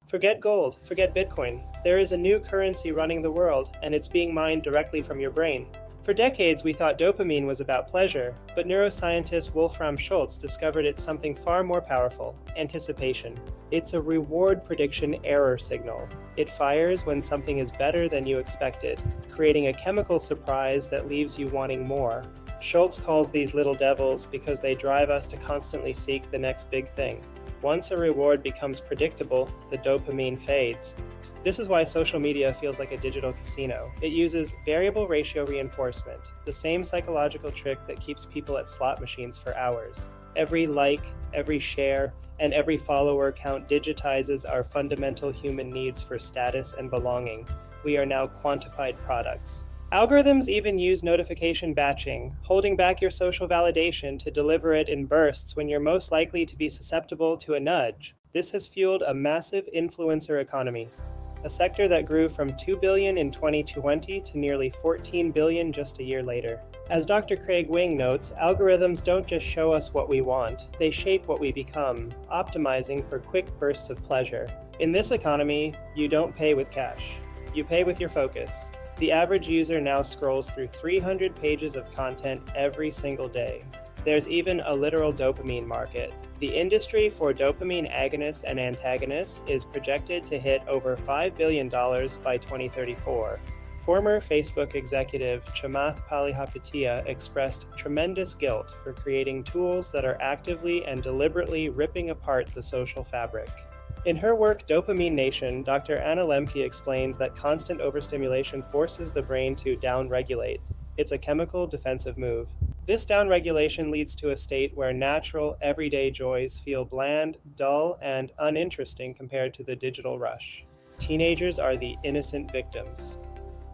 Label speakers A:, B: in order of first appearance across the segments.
A: Forget gold, forget Bitcoin. There is a new currency running the world, and it's being mined directly from your brain. For decades, we thought dopamine was about pleasure, but neuroscientist Wolfram Schultz discovered it's something far more powerful: anticipation. It's a reward prediction error signal. It fires when something is better than you expected, creating a chemical surprise that leaves you wanting more. Schultz calls these little devils because they drive us to constantly seek the next big thing. Once a reward becomes predictable, the dopamine fades. This is why social media feels like a digital casino. It uses variable ratio reinforcement, the same psychological trick that keeps people at slot machines for hours. Every like, every share, and every follower count digitizes our fundamental human needs for status and belonging. We are now quantified products. Algorithms even use notification batching, holding back your social validation to deliver it in bursts when you're most likely to be susceptible to a nudge. This has fueled a massive influencer economy, a sector that grew from $2 billion in 2020 to nearly $14 billion just a year later. As Dr. Craig Wing notes, algorithms don't just show us what we want, they shape what we become, optimizing for quick bursts of pleasure. In this economy, you don't pay with cash. You pay with your focus. The average user now scrolls through 300 pages of content every single day. There's even a literal dopamine market. The industry for dopamine agonists and antagonists is projected to hit over $5 billion by 2034. Former Facebook executive Chamath Palihapitiya expressed tremendous guilt for creating tools that are actively and deliberately ripping apart the social fabric. In her work Dopamine Nation, Dr. Anna Lemke explains that constant overstimulation forces the brain to downregulate. It's a chemical defensive move. This downregulation leads to a state where natural, everyday joys feel bland, dull, and uninteresting compared to the digital rush. Teenagers are the innocent victims.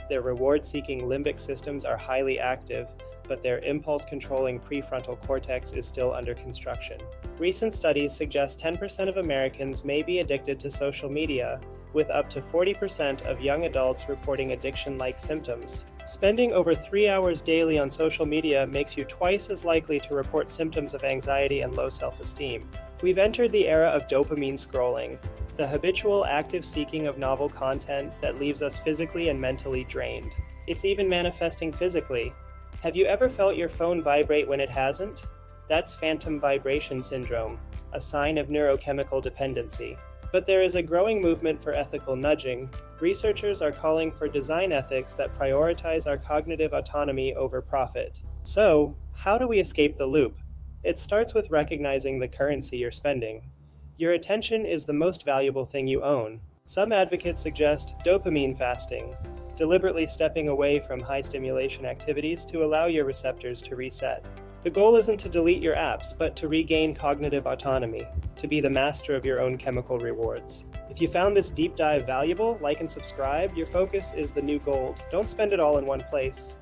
A: Their reward-seeking limbic systems are highly active, but their impulse-controlling prefrontal cortex is still under construction. Recent studies suggest 10% of Americans may be addicted to social media, with up to 40% of young adults reporting addiction-like symptoms. Spending over 3 hours daily on social media makes you twice as likely to report symptoms of anxiety and low self-esteem. We've entered the era of dopamine scrolling, the habitual active seeking of novel content that leaves us physically and mentally drained. It's even manifesting physically. Have you ever felt your phone vibrate when it hasn't? That's phantom vibration syndrome, a sign of neurochemical dependency. But there is a growing movement for ethical nudging. Researchers are calling for design ethics that prioritize our cognitive autonomy over profit. So, how do we escape the loop? It starts with recognizing the currency you're spending. Your attention is the most valuable thing you own. Some advocates suggest dopamine fasting, deliberately stepping away from high-stimulation activities to allow your receptors to reset. The goal isn't to delete your apps, but to regain cognitive autonomy, to be the master of your own chemical rewards. If you found this deep dive valuable, like and subscribe. Your focus is the new gold. Don't spend it all in one place.